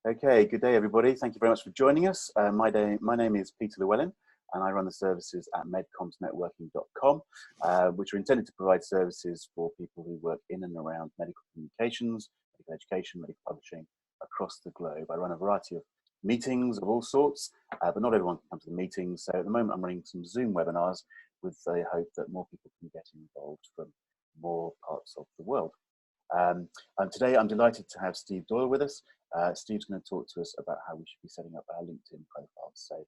Okay, good day everybody. Thank you very much for joining us. My name is Peter Llewellyn and I run the services at MedCommsNetworking.com, which are intended to provide services for people who work in and around medical communications, medical education, medical publishing across the globe. I run a variety of meetings of all sorts, but not everyone can come to the meetings. So at the moment I'm running some Zoom webinars with the hope that more people can get involved from more parts of the world. And today I'm delighted to have Steve Doyle with us. Steve's going to talk to us about how we should be setting up our LinkedIn profiles. So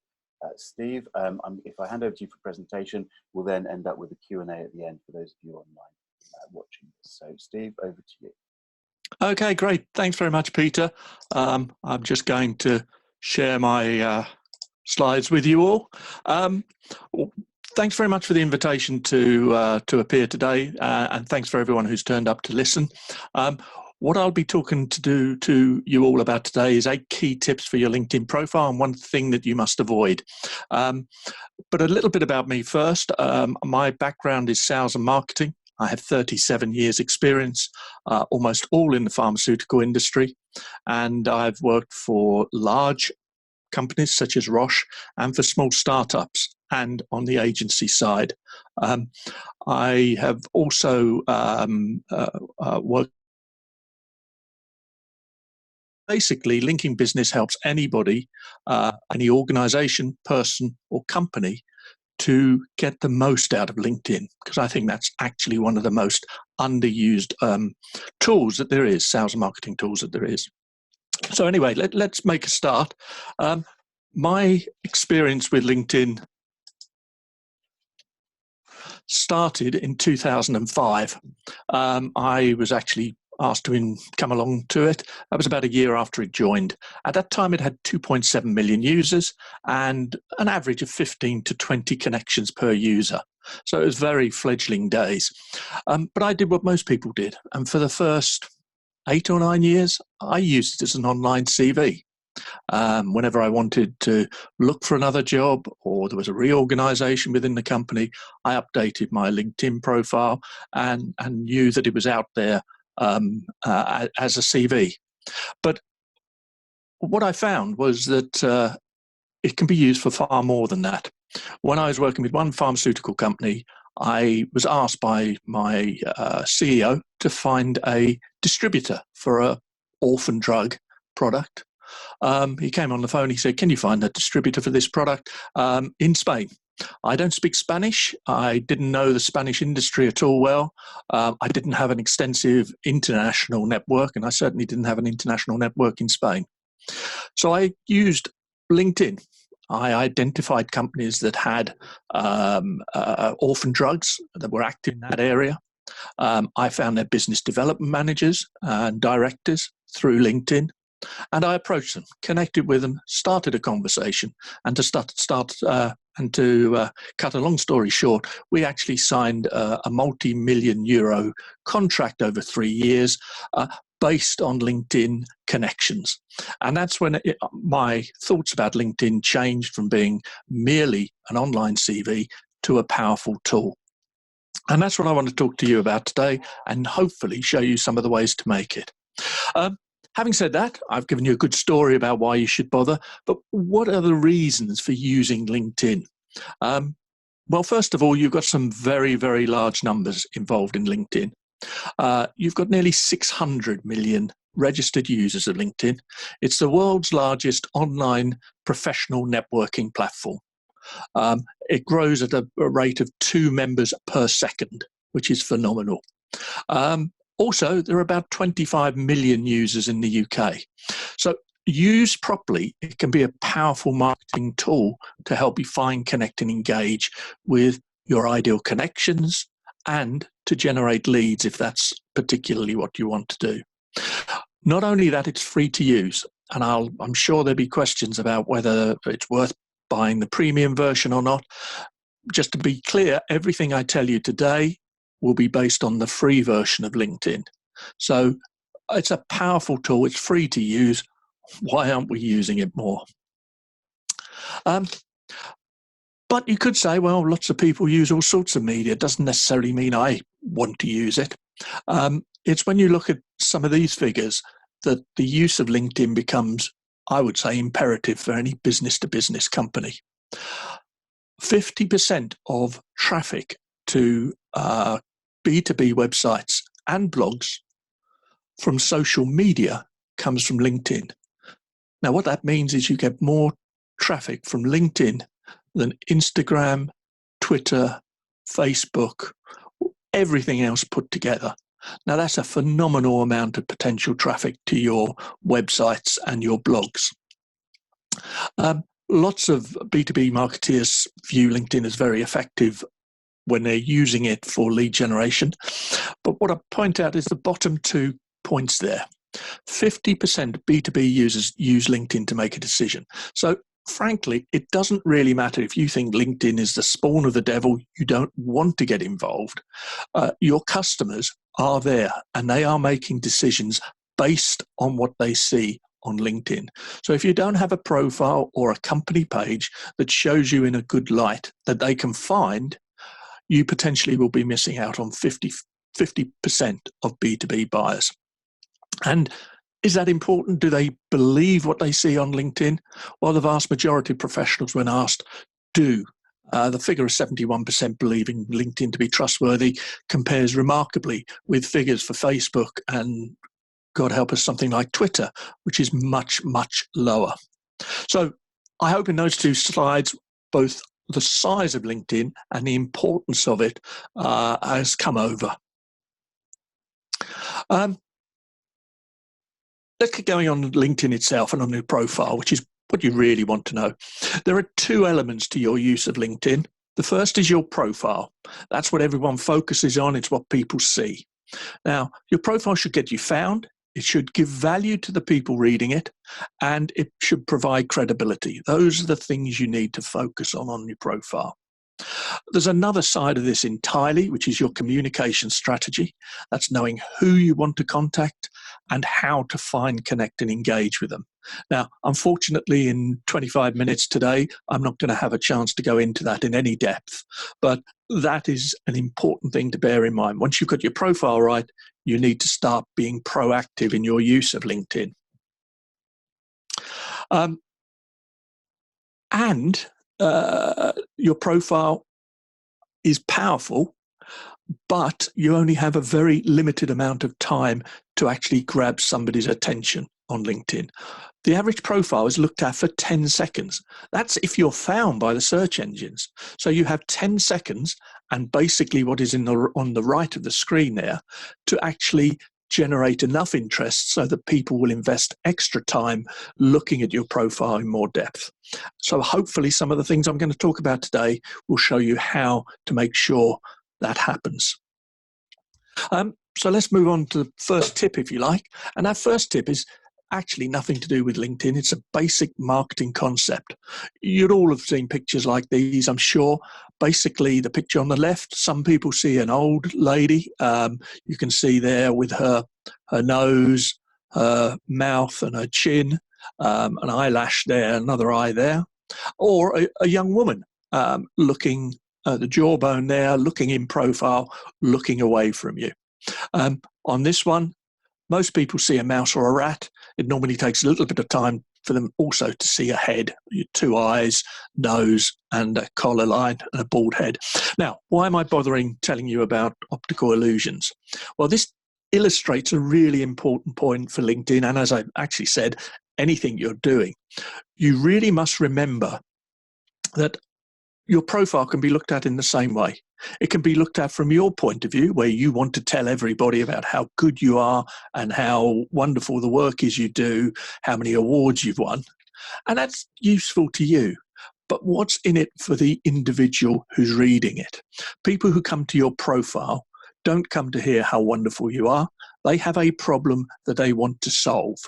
Steve, if I hand over to you for presentation, we'll then end up with a Q&A at the end for those of you online watching this. So Steve, over to you. Okay, great. Thanks very much, Peter. I'm just going to share my slides with you all. Thanks very much for the invitation to appear today, and thanks for everyone who's turned up to listen. What I'll be talking to you all about today is 8 key tips for your LinkedIn profile and one thing that you must avoid. But a little bit about me first. My background is sales and marketing. I have 37 years experience, almost all in the pharmaceutical industry, and I've worked for large companies such as Roche and for small startups and on the agency side. I have also worked. Basically, linking business helps anybody, any organization, person or company to get the most out of LinkedIn, because I think that's actually one of the most underused tools that there is, sales and marketing tools that there is. So anyway, let's make a start. My experience with LinkedIn started in 2005. I was actually asked to come along to it. That was about a year after it joined. At that time, it had 2.7 million users and an average of 15 to 20 connections per user. So it was very fledgling days. But I did what most people did. And for the first 8 or 9 years, I used it as an online CV. Whenever I wanted to look for another job or there was a reorganization within the company, I updated my LinkedIn profile and knew that it was out there as a CV. But what I found was that it can be used for far more than that. When I was working with one pharmaceutical company, I was asked by my CEO to find a distributor for an orphan drug product. He came on the phone, he said, "Can you find a distributor for this product in Spain?" I don't speak Spanish. I didn't know the Spanish industry at all well. I didn't have an extensive international network, and I certainly didn't have an international network in Spain. So I used LinkedIn. I identified companies that had orphan drugs that were active in that area. I found their business development managers and directors through LinkedIn. And I approached them, connected with them, started a conversation, and to cut a long story short, we actually signed a multi-million euro contract over 3 years based on LinkedIn connections. And that's when my thoughts about LinkedIn changed from being merely an online CV to a powerful tool. And that's what I want to talk to you about today and hopefully show you some of the ways to make it. Having said that, I've given you a good story about why you should bother, but what are the reasons for using LinkedIn? Well, first of all, you've got some very, very large numbers involved in LinkedIn. You've got nearly 600 million registered users of LinkedIn. It's the world's largest online professional networking platform. It grows at a rate of 2 members per second, which is phenomenal. Also, there are about 25 million users in the UK. So used properly, it can be a powerful marketing tool to help you find, connect and engage with your ideal connections and to generate leads if that's particularly what you want to do. Not only that, it's free to use. And I'm sure there'll be questions about whether it's worth buying the premium version or not. Just to be clear, everything I tell you today will be based on the free version of LinkedIn. So it's a powerful tool. It's free to use. Why aren't we using it more? But you could say, well, lots of people use all sorts of media. It doesn't necessarily mean I want to use it. It's when you look at some of these figures that the use of LinkedIn becomes I would say, imperative for any business-to-business company. 50% of traffic to B2B websites and blogs from social media comes from LinkedIn. Now, what that means is you get more traffic from LinkedIn than Instagram, Twitter, Facebook, everything else put together. Now, that's a phenomenal amount of potential traffic to your websites and your blogs. Lots of B2B marketeers view LinkedIn as very effective when they're using it for lead generation. But what I point out is the bottom 2 points there. 50% of B2B users use LinkedIn to make a decision. So frankly, it doesn't really matter if you think LinkedIn is the spawn of the devil, you don't want to get involved. Your customers are there and they are making decisions based on what they see on LinkedIn. So if you don't have a profile or a company page that shows you in a good light that they can find, you potentially will be missing out on 50% of B2B buyers. And is that important? Do they believe what they see on LinkedIn? Well, the vast majority of professionals, when asked, do. The figure of 71% believing LinkedIn to be trustworthy compares remarkably with figures for Facebook and, God help us, something like Twitter, which is much, much lower. So I hope in those 2 slides, both the size of LinkedIn and the importance of it has come over. Let's get going on LinkedIn itself and on your profile, which is what you really want to know. There are 2 elements to your use of LinkedIn. The first is your profile. That's what everyone focuses on. It's what people see. Now, your profile should get you found. It should give value to the people reading it, and it should provide credibility. Those are the things you need to focus on your profile. There's another side of this entirely, which is your communication strategy. That's knowing who you want to contact and how to find, connect, and engage with them. Now, unfortunately, in 25 minutes today, I'm not going to have a chance to go into that in any depth, but that is an important thing to bear in mind. Once you've got your profile right, you need to start being proactive in your use of LinkedIn. Your profile is powerful, but you only have a very limited amount of time to actually grab somebody's attention on LinkedIn. The average profile is looked at for 10 seconds. That's if you're found by the search engines. So you have 10 seconds and basically what is on the right of the screen there to actually generate enough interest so that people will invest extra time looking at your profile in more depth. So hopefully some of the things I'm going to talk about today will show you how to make sure that happens. So let's move on to the first tip, if you like. And that first tip is actually nothing to do with LinkedIn. It's a basic marketing concept. You'd all have seen pictures like these, I'm sure. Basically, the picture on the left, some people see an old lady. You can see there with her nose, her mouth and her chin, an eyelash there, another eye there. Or a young woman looking at the jawbone there, looking in profile, looking away from you. On this one, most people see a mouse or a rat. It normally takes a little bit of time for them also to see a head, 2 eyes, nose, and a collar line and a bald head. Now, why am I bothering telling you about optical illusions? Well, this illustrates a really important point for LinkedIn. And as I actually said, anything you're doing, you really must remember that your profile can be looked at in the same way. It can be looked at from your point of view, where you want to tell everybody about how good you are and how wonderful the work is you do, how many awards you've won. And that's useful to you. But what's in it for the individual who's reading it? People who come to your profile don't come to hear how wonderful you are. They have a problem that they want to solve.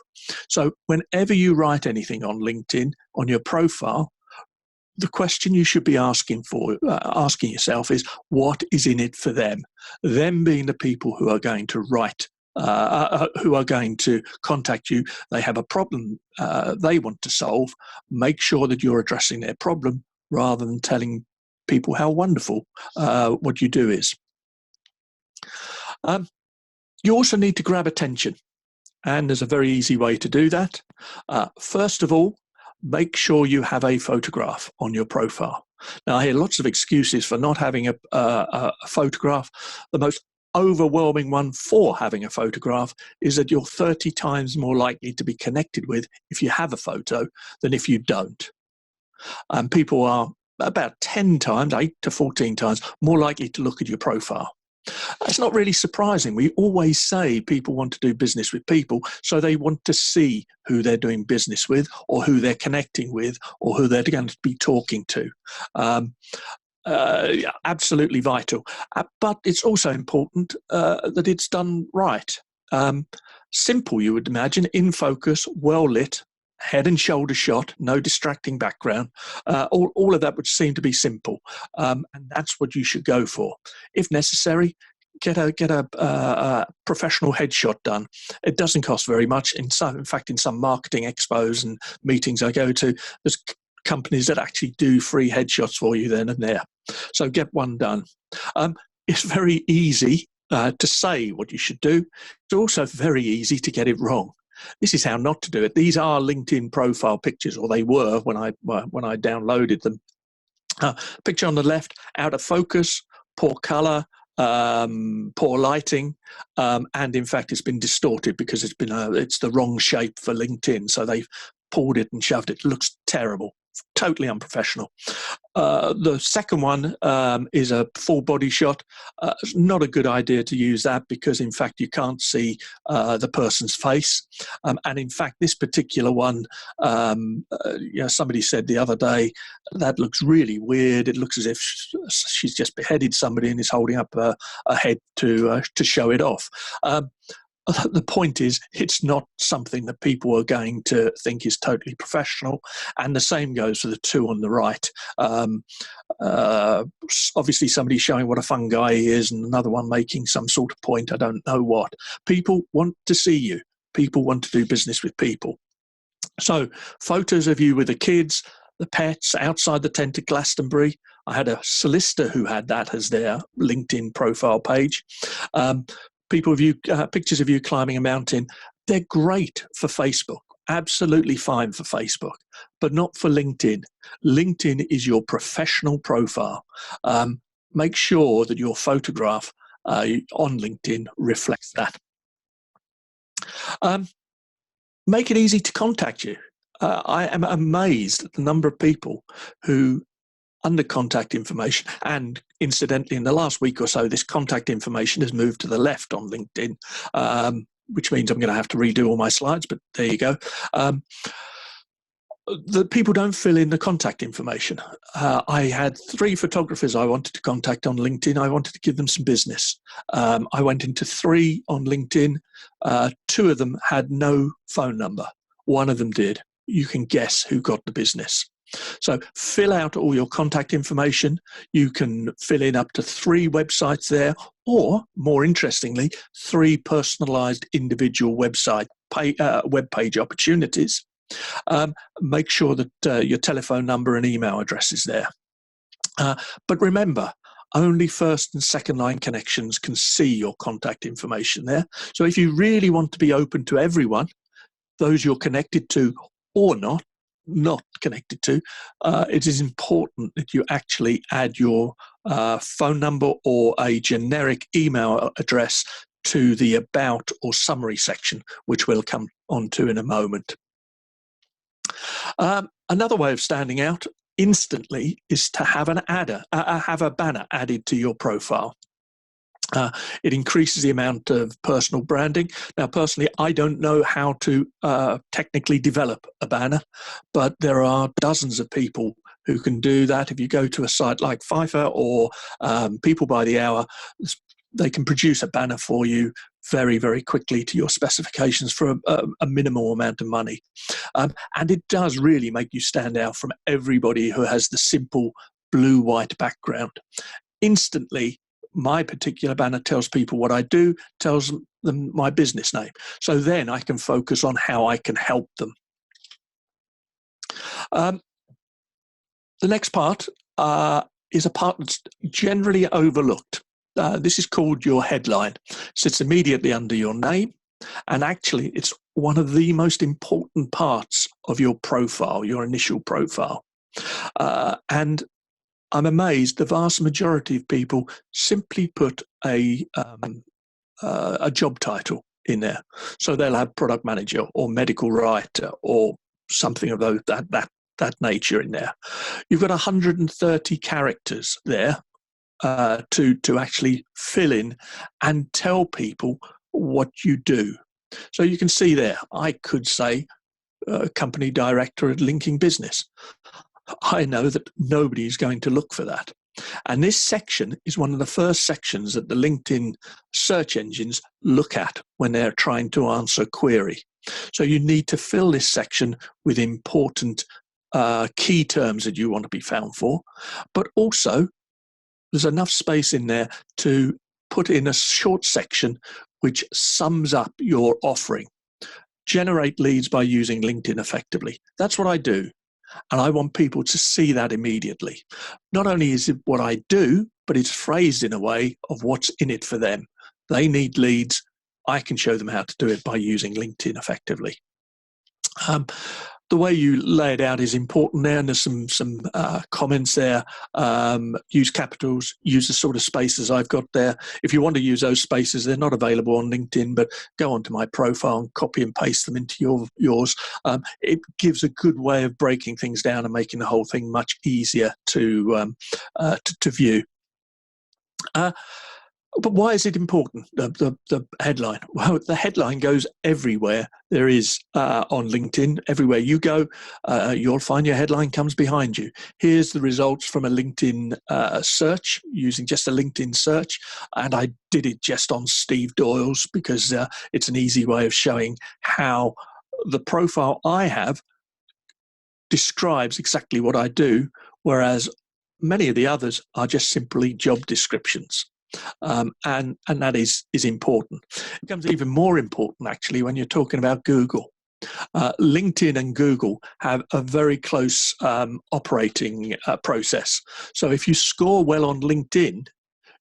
So whenever you write anything on LinkedIn, on your profile, the question you should be asking yourself is, what is in it for them? Them being the people who are going to write, who are going to contact you. They have a problem they want to solve. Make sure that you're addressing their problem rather than telling people how wonderful what you do is. You also need to grab attention. and there's a very easy way to do that. First of all, make sure you have a photograph on your profile. Now, I hear lots of excuses for not having a photograph. The most overwhelming one for having a photograph is that you're 30 times more likely to be connected with if you have a photo than if you don't. People are about 10 times, 8 to 14 times more likely to look at your profile. It's not really surprising. We always say people want to do business with people, so they want to see who they're doing business with or who they're connecting with or who they're going to be talking to. Absolutely vital. But it's also important that it's done right. Simple, you would imagine, in focus, well lit, head and shoulder shot, no distracting background. All of that would seem to be simple, and that's what you should go for. If necessary, get a professional headshot done. It doesn't cost very much. In fact, in some marketing expos and meetings I go to, there's companies that actually do free headshots for you then and there. So get one done. It's very easy to say what you should do. It's also very easy to get it wrong. This is how not to do it. These are LinkedIn profile pictures, or they were when I downloaded them. Picture on the left, out of focus, poor color, poor lighting, and in fact it's been distorted because it's the wrong shape for LinkedIn. So they've pulled it and shoved it. It looks terrible. Totally unprofessional. The second one is a full body shot. It's not a good idea to use that because, in fact, you can't see the person's face. And in fact, this particular one, somebody said the other day, that looks really weird. It looks as if she's just beheaded somebody and is holding up a head to show it off. The point is, it's not something that people are going to think is totally professional, and the same goes for the two on the right. Obviously, somebody showing what a fungi is, and another one making some sort of point. I don't know what. People want to see you. People want to do business with people. So, photos of you with the kids, the pets, outside the tent at Glastonbury. I had a solicitor who had that as their LinkedIn profile page. Pictures of you climbing a mountain, they're great for Facebook, absolutely fine for Facebook, but not for LinkedIn. LinkedIn is your professional profile. Make sure that your photograph on LinkedIn reflects that. Make it easy to contact you. I am amazed at the number of people who under contact information, and incidentally, in the last week or so, this contact information has moved to the left on LinkedIn, which means I'm going to have to redo all my slides, but there you go. The people don't fill in the contact information. I had 3 photographers I wanted to contact on LinkedIn. I wanted to give them some business. I went into 3 on LinkedIn. 2 of them had no phone number. 1 of them did. You can guess who got the business. So fill out all your contact information. You can fill in up to 3 websites there, or more interestingly, 3 personalized individual web page opportunities. Make sure that your telephone number and email address is there. But remember, only first and second line connections can see your contact information there. So if you really want to be open to everyone, those you're connected to or not connected to, it is important that you actually add your phone number or a generic email address to the about or summary section, which we'll come on to in a moment. Another way of standing out instantly is to have have a banner added to your profile. It increases the amount of personal branding. Now, personally, I don't know how to technically develop a banner, but there are dozens of people who can do that. If you go to a site like Fiverr or People by the Hour, they can produce a banner for you very, very quickly to your specifications for a minimal amount of money. And it does really make you stand out from everybody who has the simple blue-white background. Instantly, my particular banner tells people what I do, tells them my business name. So then I can focus on how I can help them. The next part is a part that's generally overlooked. This is called your headline. Sits immediately under your name. And actually, it's one of the most important parts of your profile, your initial profile. And I'm amazed the vast majority of people simply put a job title in there. So they'll have product manager or medical writer or something of that nature in there. You've got 130 characters there to actually fill in and tell people what you do. So you can see there, I could say company director at Linking Business. I know that nobody is going to look for that. And this section is one of the first sections that the LinkedIn search engines look at when they're trying to answer a query. So you need to fill this section with important key terms that you want to be found for, but also there's enough space in there to put in a short section which sums up your offering. Generate leads by using LinkedIn effectively. That's what I do. And I want people to see that immediately. Not only is it what I do, but it's phrased in a way of what's in it for them. They need leads. I can show them how to do it by using LinkedIn effectively. The way you lay it out is important there, and there's some comments there. Use capitals, use the sort of spaces I've got there. If you want to use those spaces, they're not available on LinkedIn, but go onto my profile and copy and paste them into yours. It gives a good way of breaking things down and making the whole thing much easier to view. But why is it important, the headline? Well, the headline goes everywhere there is on LinkedIn. Everywhere you go, you'll find your headline comes behind you. Here's the results from a LinkedIn search, using just a LinkedIn search. And I did it just on Steve Doyle's because it's an easy way of showing how the profile I have describes exactly what I do, whereas many of the others are just simply job descriptions. And that is important. It becomes even more important, actually, when you're talking about Google. LinkedIn and Google have a very close operating process. So if you score well on LinkedIn,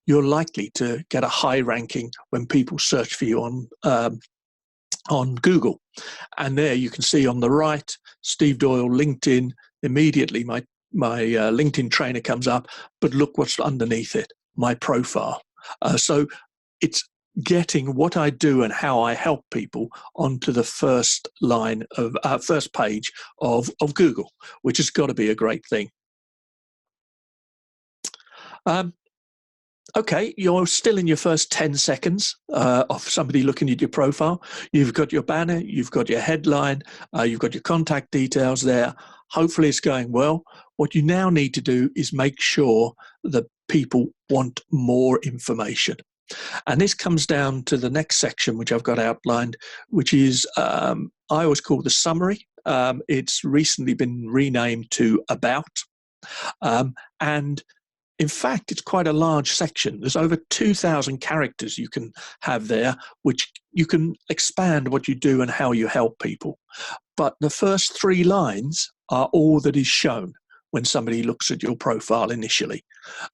you're likely to get a high ranking when people search for you on Google. And there you can see on the right, Steve Doyle, LinkedIn. Immediately my LinkedIn trainer comes up, but look what's underneath it. My profile. So it's getting what I do and how I help people onto the first line of first page of Google, which has got to be a great thing. Okay, you're still in your first 10 seconds of somebody looking at your profile. You've got your banner, you've got your headline, you've got your contact details there. Hopefully it's going well. What you now need to do is make sure that people want more information. And this comes down to the next section, which I've got outlined, which is, I always call the summary. It's recently been renamed to About. And in fact, it's quite a large section. There's over 2,000 characters you can have there, which you can expand what you do and how you help people. But the first 3 lines are all that is shown when somebody looks at your profile initially.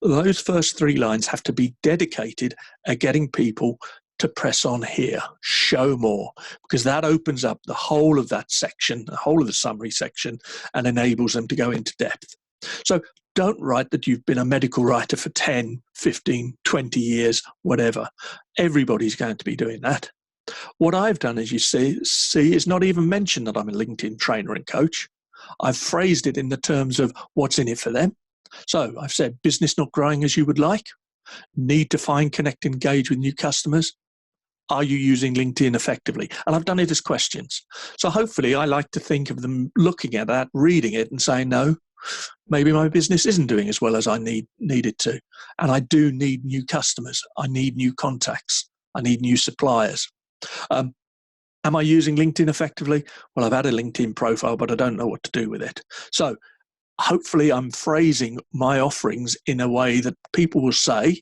Those first 3 lines have to be dedicated at getting people to press on here, show more, because that opens up the whole of that section, the whole of the summary section, and enables them to go into depth. So don't write that you've been a medical writer for 10, 15, 20 years, whatever. Everybody's going to be doing that. What I've done, as you see is not even mention that I'm a LinkedIn trainer and coach. I've phrased it in the terms of what's in it for them. So I've said business not growing as you would like, need to find, connect, engage with new customers. Are you using LinkedIn effectively? And I've done it as questions. So hopefully I like to think of them looking at that, reading it and saying, no, maybe my business isn't doing as well as I need it to. And I do need new customers. I need new contacts. I need new suppliers. Am I using LinkedIn effectively? Well, I've had a LinkedIn profile, but I don't know what to do with it. So hopefully I'm phrasing my offerings in a way that people will say,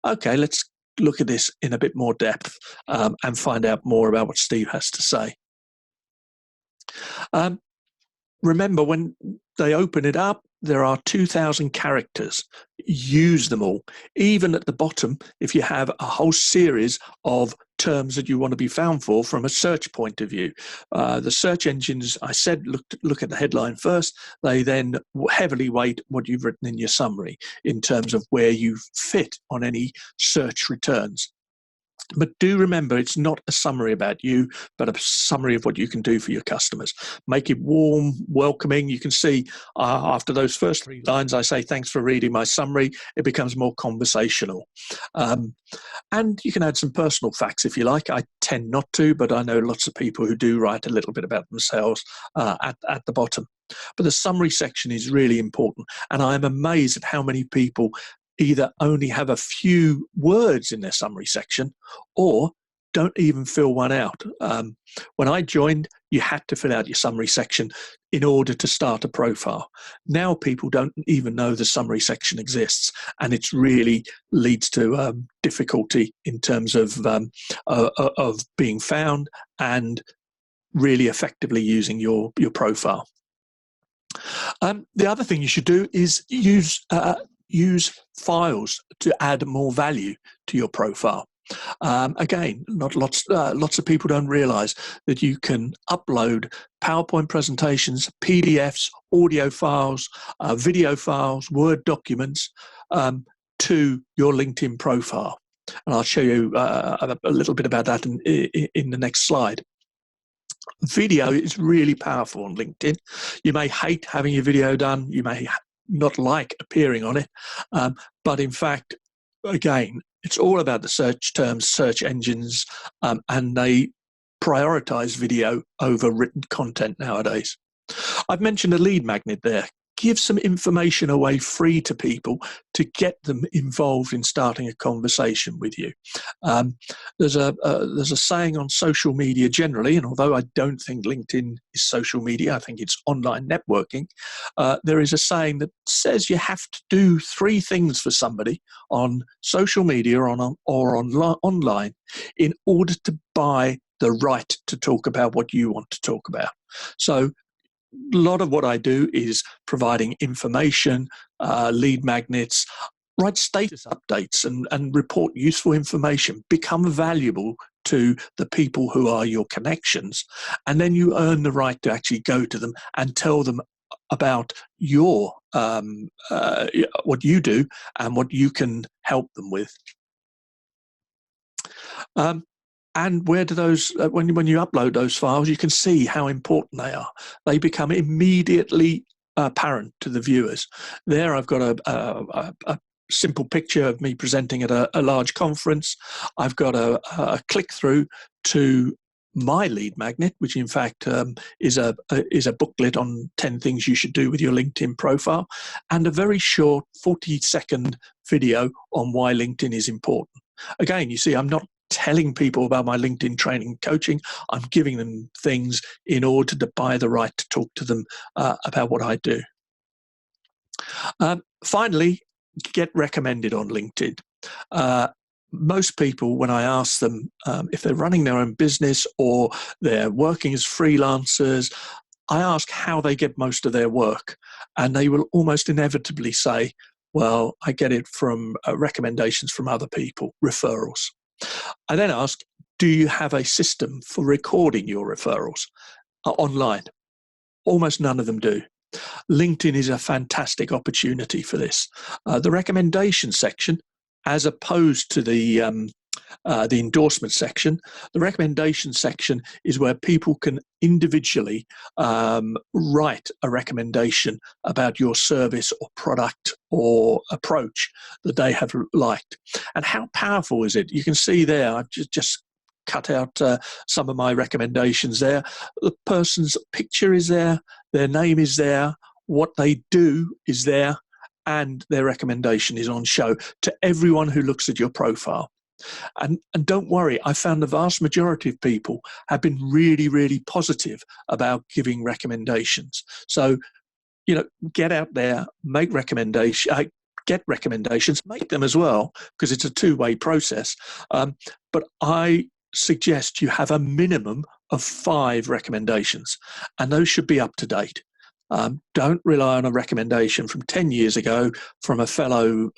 okay, let's look at this in a bit more depth and find out more about what Steve has to say. Remember, when they open it up, there are 2,000 characters. Use them all. Even at the bottom, if you have a whole series of terms that you want to be found for from a search point of view. The search engines, I said, look at the headline first. They then heavily weight what you've written in your summary in terms of where you fit on any search returns. But do remember, it's not a summary about you, but a summary of what you can do for your customers. Make it warm, welcoming. You can see after those first 3 lines, I say, thanks for reading my summary. It becomes more conversational. And you can add some personal facts if you like. I tend not to, but I know lots of people who do write a little bit about themselves at the bottom. But the summary section is really important. And I'm amazed at how many people either only have a few words in their summary section or don't even fill one out. When I joined, you had to fill out your summary section in order to start a profile. Now people don't even know the summary section exists, and it really leads to difficulty in terms of being found and really effectively using your profile. The other thing you should do is use files to add more value to your profile. Again, not lots of people don't realize that you can upload PowerPoint presentations, PDFs, audio files, video files, Word documents to your LinkedIn profile. And I'll show you a little bit about that in the next slide. Video is really powerful on LinkedIn. You may hate having your video done. You may not like appearing on it. But in fact, again, it's all about the search terms, search engines, and they prioritize video over written content nowadays. I've mentioned a lead magnet there. Give some information away free to people to get them involved in starting a conversation with you. There's a saying on social media generally, and although I don't think LinkedIn is social media, I think it's online networking. There is a saying that says you have to do 3 things for somebody on social media or online in order to buy the right to talk about what you want to talk about. So a lot of what I do is providing information, lead magnets, write status updates and report useful information, become valuable to the people who are your connections. And then you earn the right to actually go to them and tell them about your what you do and what you can help them with. And where do those, when you upload those files, you can see how important they are. They become immediately apparent to the viewers. There I've got a simple picture of me presenting at a large conference. I've got a click-through to my lead magnet, which in fact is a booklet on 10 things you should do with your LinkedIn profile, and a very short 40-second video on why LinkedIn is important. Again, you see, I'm not telling people about my LinkedIn training and coaching. I'm giving them things in order to buy the right to talk to them about what I do. Finally, get recommended on LinkedIn. Most people, when I ask them if they're running their own business or they're working as freelancers, I ask how they get most of their work. And they will almost inevitably say, well, I get it from recommendations from other people, referrals. I then ask, do you have a system for recording your referrals online? Almost none of them do. LinkedIn is a fantastic opportunity for this. The recommendation section, as opposed to the endorsement section, the recommendation section is where people can individually write a recommendation about your service or product or approach that they have liked. And how powerful is it? You can see there, I've just cut out some of my recommendations there. The person's picture is there, their name is there, what they do is there, and their recommendation is on show to everyone who looks at your profile. And don't worry, I found the vast majority of people have been really, really positive about giving recommendations. So, you know, get out there, make recommendations, get recommendations, make them as well, because it's a two-way process. But I suggest you have a minimum of 5 recommendations, and those should be up to date. Don't rely on a recommendation from 10 years ago from a fellow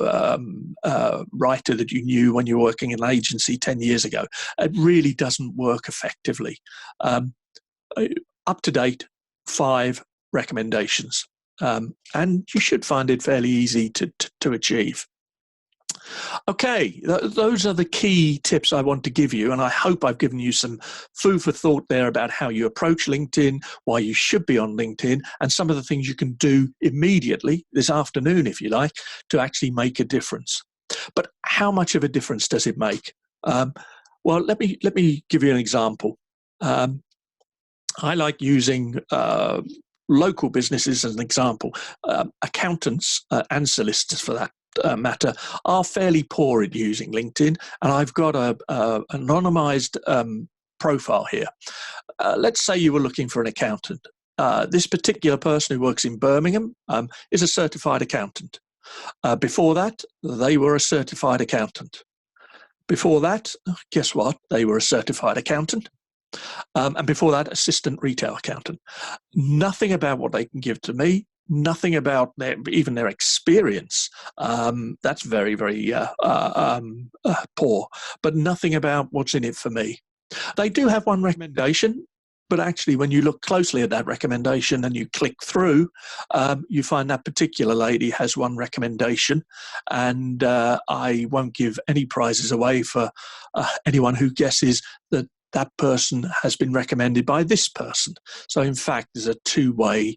writer that you knew when you were working in an agency 10 years ago. It really doesn't work effectively. Up to date, 5 recommendations. And you should find it fairly easy to achieve. Okay, those are the key tips I want to give you, and I hope I've given you some food for thought there about how you approach LinkedIn, why you should be on LinkedIn, and some of the things you can do immediately, this afternoon if you like, to actually make a difference. But how much of a difference does it make? Well, let me give you an example. I like using local businesses as an example. Accountants and solicitors, for that matter, are fairly poor at using LinkedIn, and I've got a anonymized profile here. Let's say you were looking for an accountant. This particular person who works in Birmingham is a certified accountant. Before that, they were a certified accountant. Before that, guess what? They were a certified accountant. And before that, assistant retail accountant. Nothing about what they can give to me, nothing about even their experience. That's very, very poor, but nothing about what's in it for me. They do have one recommendation, but actually when you look closely at that recommendation and you click through, you find that particular lady has one recommendation, and I won't give any prizes away for anyone who guesses that person has been recommended by this person. So in fact, there's a two-way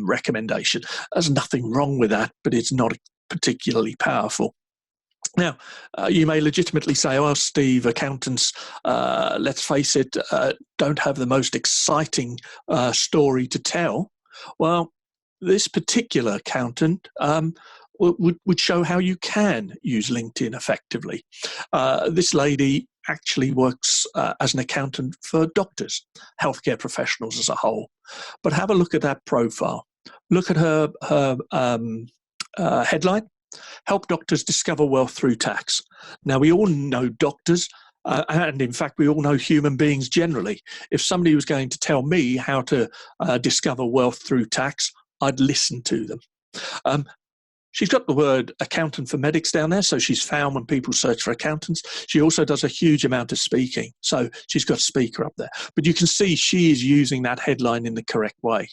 recommendation. There's nothing wrong with that, but it's not particularly powerful. Now, you may legitimately say, well, Steve, accountants, let's face it, don't have the most exciting story to tell. Well, this particular accountant would show how you can use LinkedIn effectively. This lady actually works as an accountant for doctors, healthcare professionals as a whole. But have a look at that profile. Look at her headline: Help doctors discover wealth through tax. Now, we all know doctors, and in fact, we all know human beings generally. If somebody was going to tell me how to discover wealth through tax, I'd listen to them. She's got the word accountant for medics down there, so she's found when people search for accountants. She also does a huge amount of speaking, so she's got speaker up there. But you can see she is using that headline in the correct way.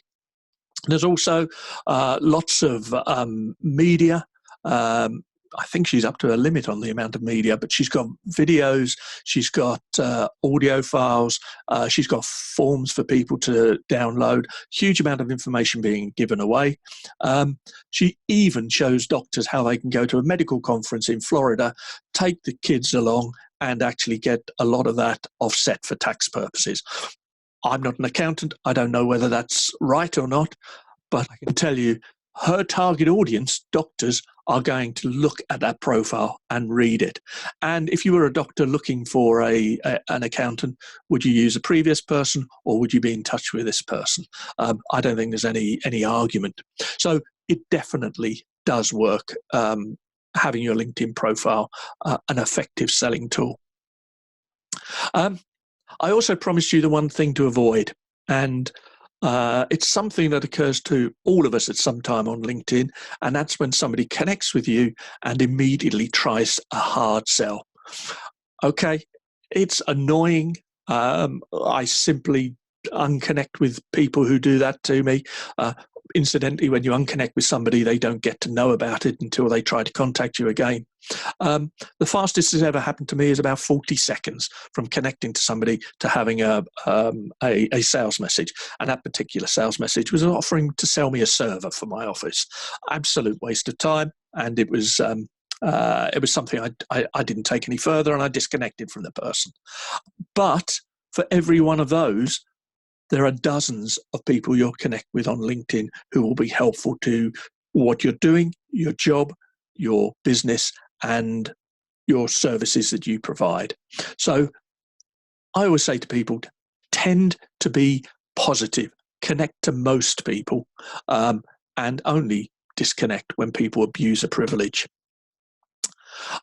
There's also lots of media. I think she's up to a limit on the amount of media, but she's got videos, she's got audio files, she's got forms for people to download, huge amount of information being given away. She even shows doctors how they can go to a medical conference in Florida, take the kids along, and actually get a lot of that offset for tax purposes. I'm not an accountant. I don't know whether that's right or not, but I can tell you her target audience, doctors, are going to look at that profile and read it. And if you were a doctor looking for an accountant, would you use a previous person or would you be in touch with this person? I don't think there's any argument. So it definitely does work, having your LinkedIn profile an effective selling tool. I also promised you the one thing to avoid, and it's something that occurs to all of us at some time on LinkedIn, and that's when somebody connects with you and immediately tries a hard sell. Okay, it's annoying. I simply unconnect with people who do that to me. Incidentally, when you unconnect with somebody, they don't get to know about it until they try to contact you again. The fastest that's ever happened to me is about 40 seconds from connecting to somebody to having a sales message. And that particular sales message was offering to sell me a server for my office. Absolute waste of time. And it was something I didn't take any further, and I disconnected from the person. But for every one of those, there are dozens of people you'll connect with on LinkedIn who will be helpful to what you're doing, your job, your business, and your services that you provide. So I always say to people, tend to be positive, connect to most people, and only disconnect when people abuse a privilege.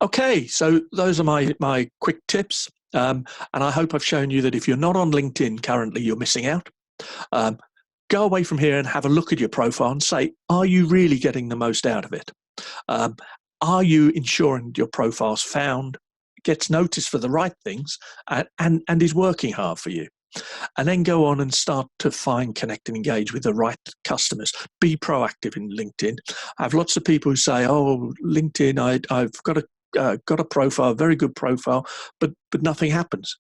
Okay, so those are my quick tips. And I hope I've shown you that if you're not on LinkedIn currently, you're missing out. go away from here and have a look at your profile and say, are you really getting the most out of it? Are you ensuring your profile's found, gets noticed for the right things, and is working hard for you? And then go on and start to find, connect, and engage with the right customers. Be proactive in LinkedIn. I have lots of people who say, "Oh, LinkedIn, I've got a profile, a very good profile, but nothing happens."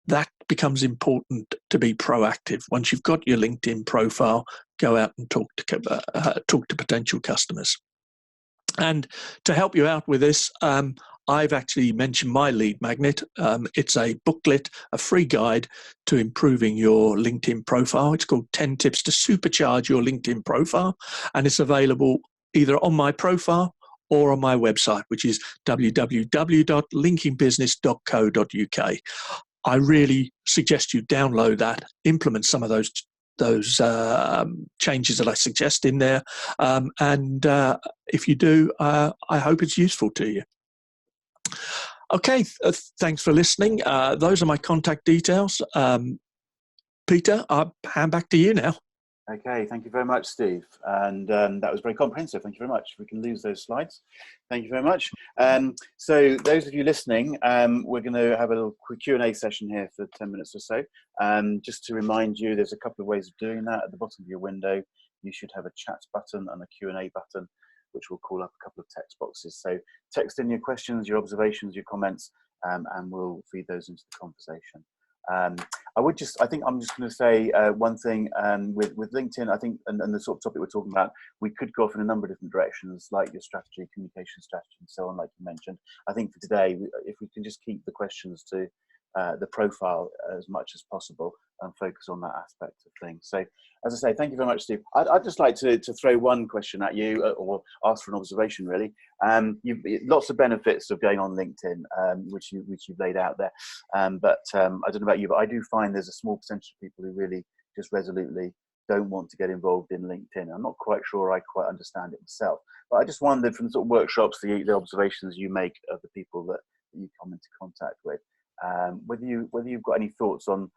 That becomes important to be proactive. Once you've got your LinkedIn profile, go out and talk to potential customers. And to help you out with this, I've actually mentioned my lead magnet. It's a booklet, a free guide to improving your LinkedIn profile. It's called 10 Tips to Supercharge Your LinkedIn Profile, and it's available either on my profile or on my website, which is www.linkingbusiness.co.uk. I really suggest you download that, implement some of those changes that I suggest in there, and if you do, I hope it's useful to you. Okay, thanks for listening. Those are my contact details. Peter, I'll hand back to you now. Okay, thank you very much, Steve. And that was very comprehensive. Thank you very much. We can lose those slides. Thank you very much. So those of you listening, we're going to have a little quick Q&A session here for 10 minutes or so. Just to remind you, there's a couple of ways of doing that. At the bottom of your window, you should have a chat button and a Q&A button, which will call up a couple of text boxes. So text in your questions, your observations, your comments, and we'll feed those into the conversation. I think I'm just going to say one thing with LinkedIn, I think, and the sort of topic we're talking about, we could go off in a number of different directions, like your strategy, communication strategy, and so on, like you mentioned. I think for today, if we can just keep the questions to the profile as much as possible and focus on that aspect of things. So, as I say, thank you very much, Steve. I'd just like to throw one question at you, or ask for an observation, really. You've lots of benefits of going on LinkedIn, which you've laid out there. But I don't know about you, but I do find there's a small percentage of people who really just resolutely don't want to get involved in LinkedIn. I'm not quite sure I quite understand it myself. But I just wondered, from the sort of workshops, the observations you make of the people that you come into contact with, whether you've got any thoughts on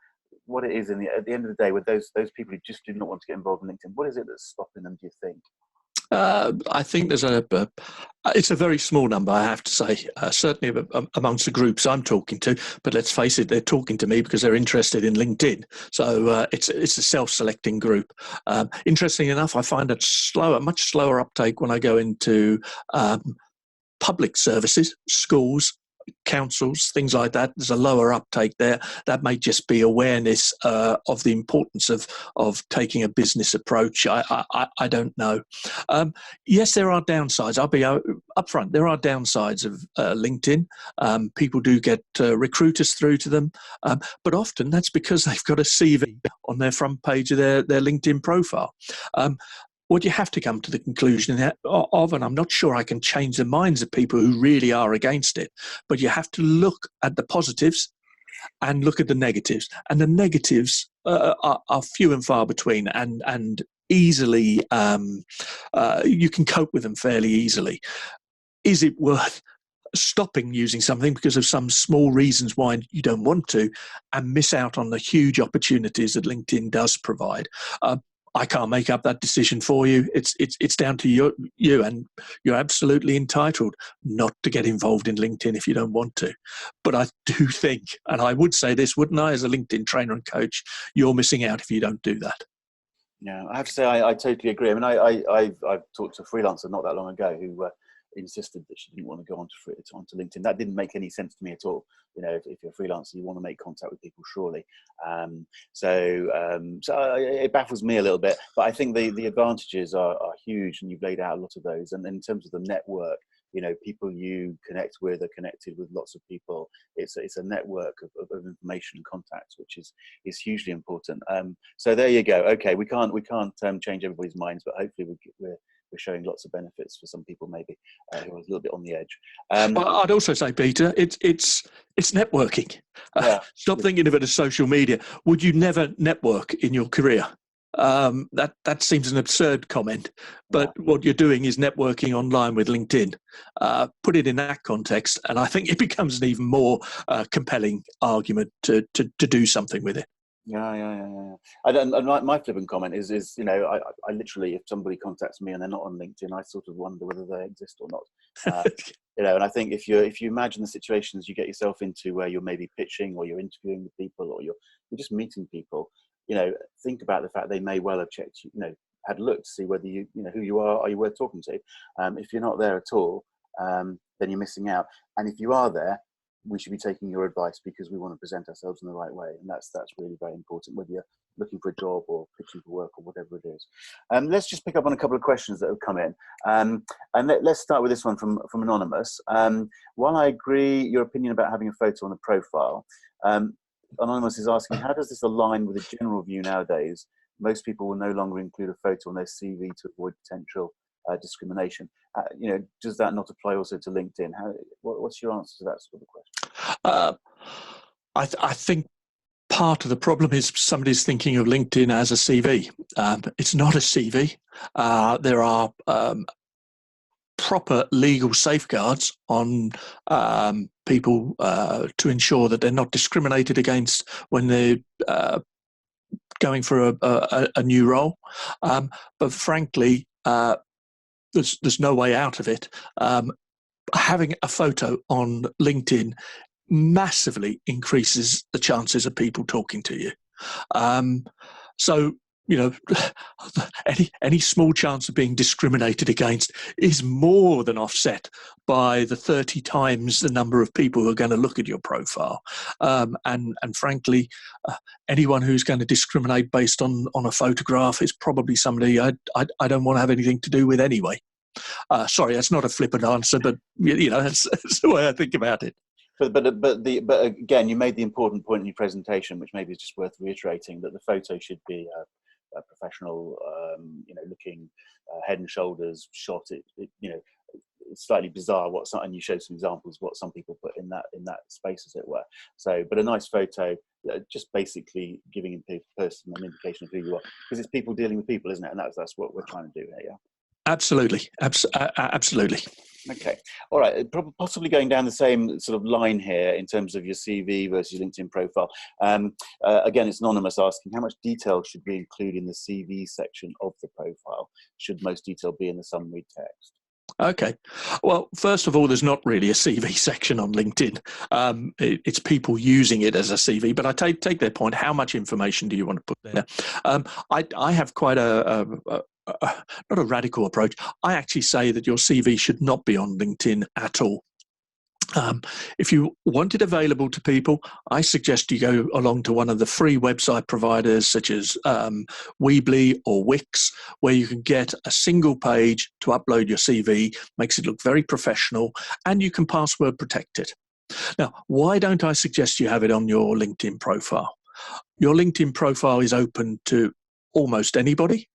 what it is at the end of the day with those people who just do not want to get involved in LinkedIn. What is it that's stopping them, do you think? I think it's a very small number, I have to say, certainly amongst the groups I'm talking to, but let's face it, they're talking to me because they're interested in LinkedIn. So it's a self-selecting group. Interesting enough, I find it much slower uptake when I go into public services, schools, councils, things like that. There's a lower uptake there. That may just be awareness of the importance of taking a business approach. I don't know. Yes, there are downsides. I'll be upfront. There are downsides of LinkedIn. People do get recruiters through to them, but often that's because they've got a CV on their front page of their LinkedIn profile. What you have to come to the conclusion of, and I'm not sure I can change the minds of people who really are against it, but you have to look at the positives and look at the negatives. And the negatives are few and far between, and easily, you can cope with them fairly easily. Is it worth stopping using something because of some small reasons why you don't want to, and miss out on the huge opportunities that LinkedIn does provide? I can't make up that decision for you. It's down to you, and you're absolutely entitled not to get involved in LinkedIn if you don't want to. But I do think, and I would say this, wouldn't I, as a LinkedIn trainer and coach, you're missing out if you don't do that. Yeah, I have to say I totally agree. I mean, I've talked to a freelancer not that long ago who insisted that she didn't want to go onto LinkedIn. That didn't make any sense to me at all. You know, if you're a freelancer, you want to make contact with people, surely. So it baffles me a little bit. But I think the advantages are huge, and you've laid out a lot of those. And in terms of the network, you know, people you connect with are connected with lots of people. It's a network of information and contacts, which is hugely important. So there you go. Okay, we can't change everybody's minds, but hopefully we're showing lots of benefits for some people, maybe who are a little bit on the edge. Well, I'd also say, Peter, it's networking. Stop thinking of it as social media. Would you never network in your career? That seems an absurd comment, but what you're doing is networking online with LinkedIn. Put it in that context, and I think it becomes an even more compelling argument to do something with it. Yeah. And my flippant comment is I literally, if somebody contacts me and they're not on LinkedIn, I sort of wonder whether they exist or not. And I think if you imagine the situations you get yourself into where you're maybe pitching or you're interviewing with people or you're just meeting people, think about the fact they may well have checked, had a look to see whether who you are you worth talking to? If you're not there at all, then you're missing out. And if you are there, we should be taking your advice because we want to present ourselves in the right way. And that's really very important, whether you're looking for a job or pitching for work or whatever it is. Let's just pick up on a couple of questions that have come in. And let's start with this one from Anonymous. While I agree your opinion about having a photo on the profile, Anonymous is asking, how does this align with the general view nowadays? Most people will no longer include a photo on their CV to avoid potential discrimination. Does that not apply also to LinkedIn? What's your answer to that sort of question? I think part of the problem is somebody's thinking of LinkedIn as a CV. It's not a CV. There are proper legal safeguards on people to ensure that they're not discriminated against when they're going for a new role. But frankly, there's no way out of it. Having a photo on LinkedIn massively increases the chances of people talking to you. So, any small chance of being discriminated against is more than offset by the 30 times the number of people who are going to look at your profile. And frankly, anyone who's going to discriminate based on a photograph is probably somebody I don't want to have anything to do with anyway. Sorry, that's not a flippant answer, but that's the way I think about it. But again, you made the important point in your presentation, which maybe is just worth reiterating, that the photo should be a professional, looking head and shoulders shot. It's slightly bizarre and you showed some examples of what some people put in that space, as it were. So, but a nice photo, just basically giving a person an indication of who you are, because it's people dealing with people, isn't it? And that's what we're trying to do here. Yeah. Absolutely. Absolutely. Okay. All right. Possibly going down the same sort of line here in terms of your CV versus LinkedIn profile. Again, it's Anonymous asking, how much detail should we include in the CV section of the profile? Should most detail be in the summary text? Okay. Well, first of all, there's not really a CV section on LinkedIn. It's people using it as a CV, but I take their point. How much information do you want to put there? I have quite not a radical approach. I actually say that your CV should not be on LinkedIn at all. If you want it available to people, I suggest you go along to one of the free website providers such as Weebly or Wix, where you can get a single page to upload your CV, makes it look very professional, and you can password protect it. Now, why don't I suggest you have it on your LinkedIn profile? Your LinkedIn profile is open to almost anybody.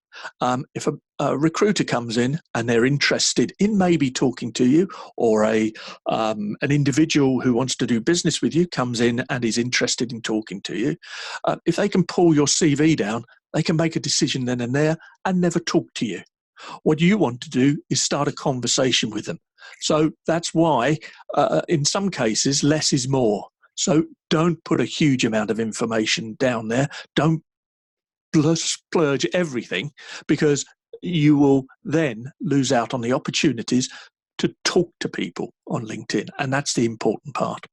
If a recruiter comes in and they're interested in maybe talking to you, or an individual who wants to do business with you comes in and is interested in talking to you, if they can pull your CV down, they can make a decision then and there and never talk to you. What you want to do is start a conversation with them. So that's why, in some cases, less is more. So don't put a huge amount of information down there. Don't splurge everything, because you will then lose out on the opportunities to talk to people on LinkedIn, and that's the important part.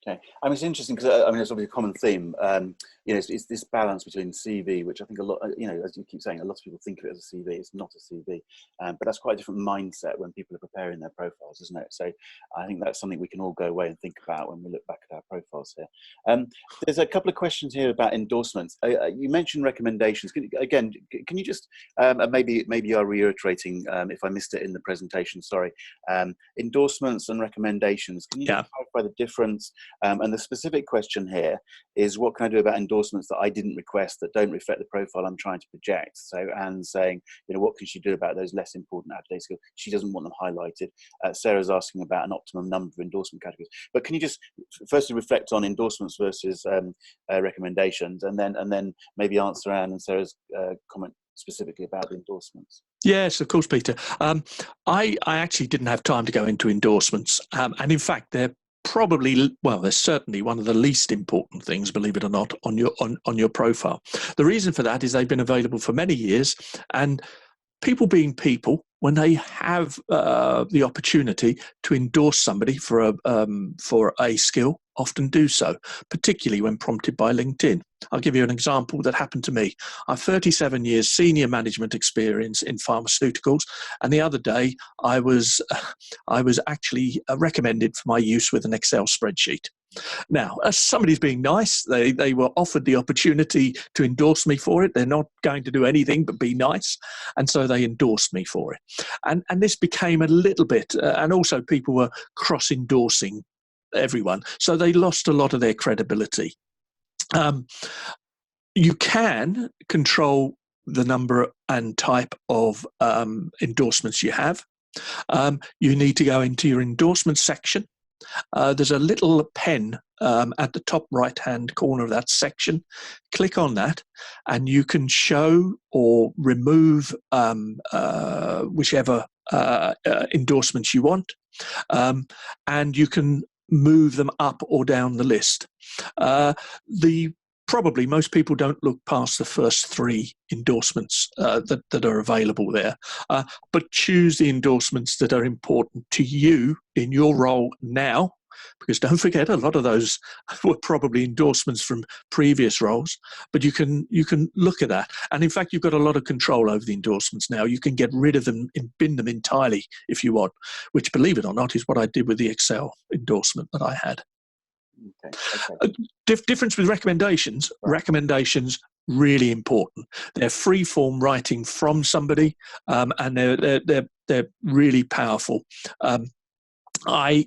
Okay, it's interesting because it's obviously a common theme. It's this balance between CV, which I think a lot, as you keep saying, a lot of people think of it as a CV. It's not a CV, but that's quite a different mindset when people are preparing their profiles, isn't it? So I think that's something we can all go away and think about when we look back at our profiles here. There's a couple of questions here about endorsements. You mentioned recommendations. Can you just maybe you are reiterating if I missed it in the presentation? Sorry. Endorsements and recommendations. Can you just clarify the difference? And the specific question here is, what can I do about endorsements that I didn't request, that don't reflect the profile I'm trying to project? So Anne's saying, what can she do about those less important out-of-date skills? She doesn't want them highlighted. Sarah's asking about an optimum number of endorsement categories. But can you just firstly reflect on endorsements versus recommendations, and then maybe answer Anne and Sarah's comment specifically about the endorsements? Yes, of course, Peter. I actually didn't have time to go into endorsements, and in fact, they're probably, well, they're certainly one of the least important things, believe it or not, on your profile. The reason for that is they've been available for many years, and people being people, when they have the opportunity to endorse somebody for a skill, often do so, particularly when prompted by LinkedIn. I'll give you an example that happened to me. I have 37 years senior management experience in pharmaceuticals, and the other day I was actually recommended for my use with an Excel spreadsheet. Now, as somebody's being nice, they were offered the opportunity to endorse me for it. They're not going to do anything but be nice. And so they endorsed me for it. And this became a little bit, and also people were cross-endorsing everyone. So they lost a lot of their credibility. You can control the number and type of endorsements you have. You need to go into your endorsement section. There's a little pen at the top right-hand corner of that section. Click on that, and you can show or remove whichever endorsements you want, and you can move them up or down the list. Probably most people don't look past the first 3 endorsements that are available there, but choose the endorsements that are important to you in your role now, because don't forget, a lot of those were probably endorsements from previous roles, but you can look at that. And in fact, you've got a lot of control over the endorsements now. You can get rid of them and bin them entirely if you want, which, believe it or not, is what I did with the Excel endorsement that I had. Okay. Difference with recommendations. Right. Recommendations, really important. They're free form writing from somebody, and they're really powerful. I've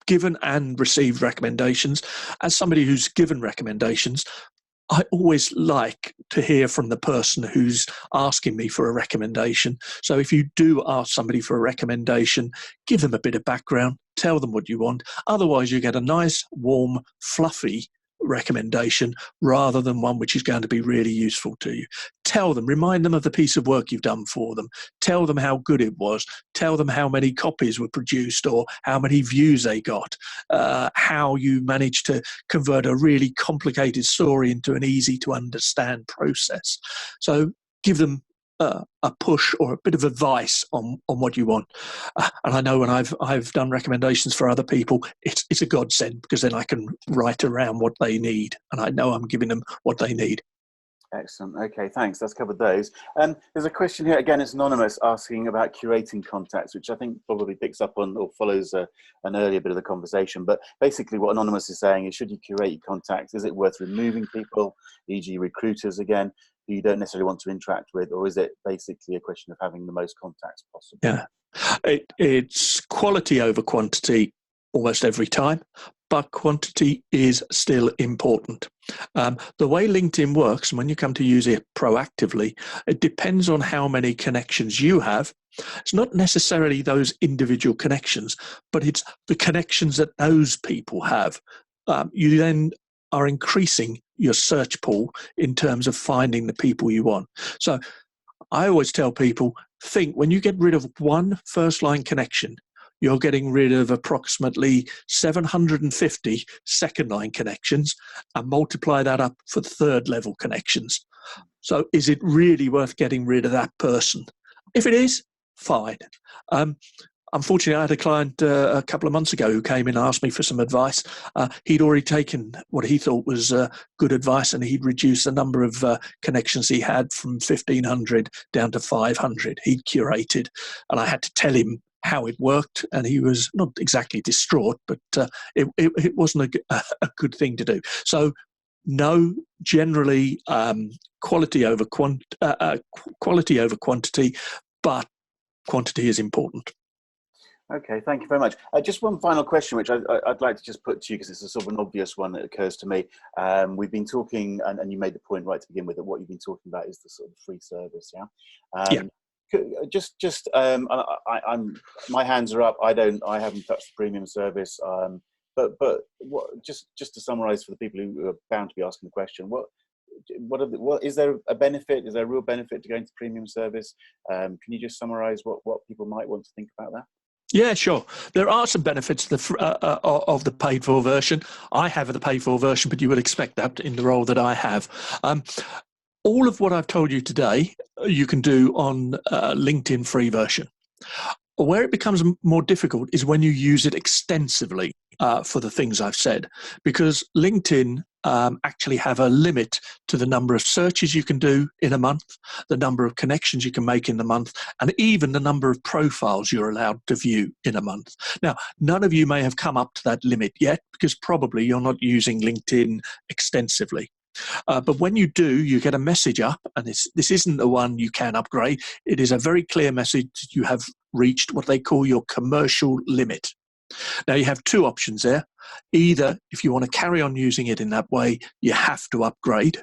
given and received recommendations. As somebody who's given recommendations, I always like to hear from the person who's asking me for a recommendation. So if you do ask somebody for a recommendation, give them a bit of background, tell them what you want. Otherwise, you get a nice, warm, fluffy recommendation rather than one which is going to be really useful to you. Tell them, remind them of the piece of work you've done for them. Tell them how good it was. Tell them how many copies were produced or how many views they got, how you managed to convert a really complicated story into an easy to understand process. So give them a push or a bit of advice on what you want. And I know when I've done recommendations for other people, it's a godsend, because then I can write around what they need, and I know I'm giving them what they need. Excellent. Okay, thanks. That's covered those. There's a question here, again, it's anonymous, asking about curating contacts, which I think probably picks up on or follows an earlier bit of the conversation. But basically what anonymous is saying is, should you curate your contacts? Is it worth removing people, e.g. recruiters again, who you don't necessarily want to interact with, or is it basically a question of having the most contacts possible? Yeah, it's quality over quantity almost every time, but quantity is still important. The way LinkedIn works, and when you come to use it proactively, it depends on how many connections you have. It's not necessarily those individual connections, but it's the connections that those people have. You then are increasing your search pool in terms of finding the people you want. So I always tell people, think when you get rid of one first line connection, you're getting rid of approximately 750 second line connections, and multiply that up for third level connections. So is it really worth getting rid of that person? If it is, fine. Unfortunately, I had a client a couple of months ago who came in and asked me for some advice. He'd already taken what he thought was good advice, and he'd reduced the number of connections he had from 1,500 down to 500. He'd curated, and I had to tell him how it worked, and he was not exactly distraught, but it wasn't a good thing to do. So no, generally quality over quantity, but quantity is important. Okay, thank you very much. Just one final question, which I'd like to just put to you, because it's a sort of an obvious one that occurs to me. We've been talking, and you made the point right to begin with, that what you've been talking about is the sort of free service, yeah? Yeah. My hands are up. I haven't touched the premium service. But what, just to summarise for the people who are bound to be asking the question, what is there a benefit? Is there a real benefit to going to premium service? Can you just summarise what people might want to think about that? Yeah, sure. There are some benefits of the paid-for version. I have the paid-for version, but you would expect that in the role that I have. All of what I've told you today, you can do on LinkedIn free version. Where it becomes more difficult is when you use it extensively for the things I've said, because LinkedIn actually have a limit to the number of searches you can do in a month, the number of connections you can make in the month, and even the number of profiles you're allowed to view in a month. Now, none of you may have come up to that limit yet, because probably you're not using LinkedIn extensively. But when you do, you get a message up, and this isn't the one you can upgrade. It is a very clear message. You have reached what they call your commercial limit. Now, you have two options there. Either, if you want to carry on using it in that way, you have to upgrade,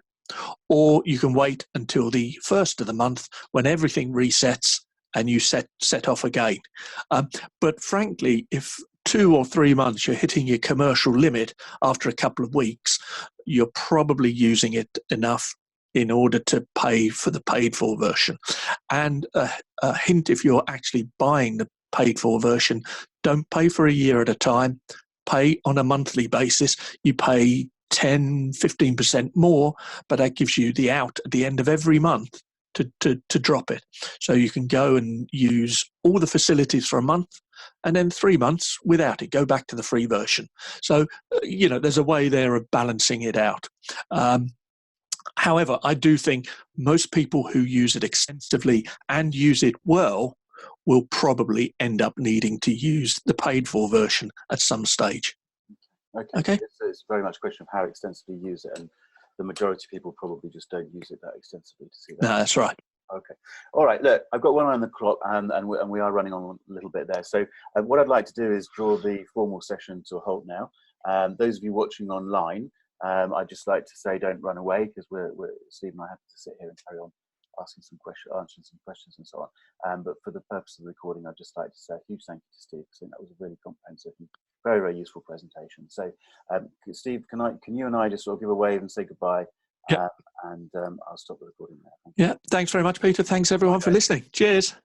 or you can wait until the first of the month when everything resets and you set off again. But frankly, if 2 or 3 months you're hitting your commercial limit after a couple of weeks, you're probably using it enough in order to pay for the paid-for version. And a hint, if you're actually buying the paid-for version, don't pay for a year at a time. Pay on a monthly basis. You pay 10, 15% more, but that gives you the out at the end of every month to drop it. So you can go and use all the facilities for a month, and then 3 months without it, go back to the free version. So, there's a way there of balancing it out. However, I do think most people who use it extensively and use it well will probably end up needing to use the paid-for version at some stage. Okay. It's very much a question of how extensively you use it, and the majority of people probably just don't use it that extensively to see that. No, that's right. Okay. All right. Look, I've got one eye on the clock, and we are running on a little bit there. So what I'd like to do is draw the formal session to a halt now. Those of you watching online, I'd just like to say don't run away, because Steve and I have to sit here and carry on answering some questions and so on. But for the purpose of the recording, I'd just like to say a huge thank you to Steve. I think that was a really comprehensive and very, very useful presentation. So Steve, can you and I just sort of give a wave and say goodbye? Yeah. And I'll stop the recording now. Thanks very much, Peter. Thanks everyone for listening. Cheers.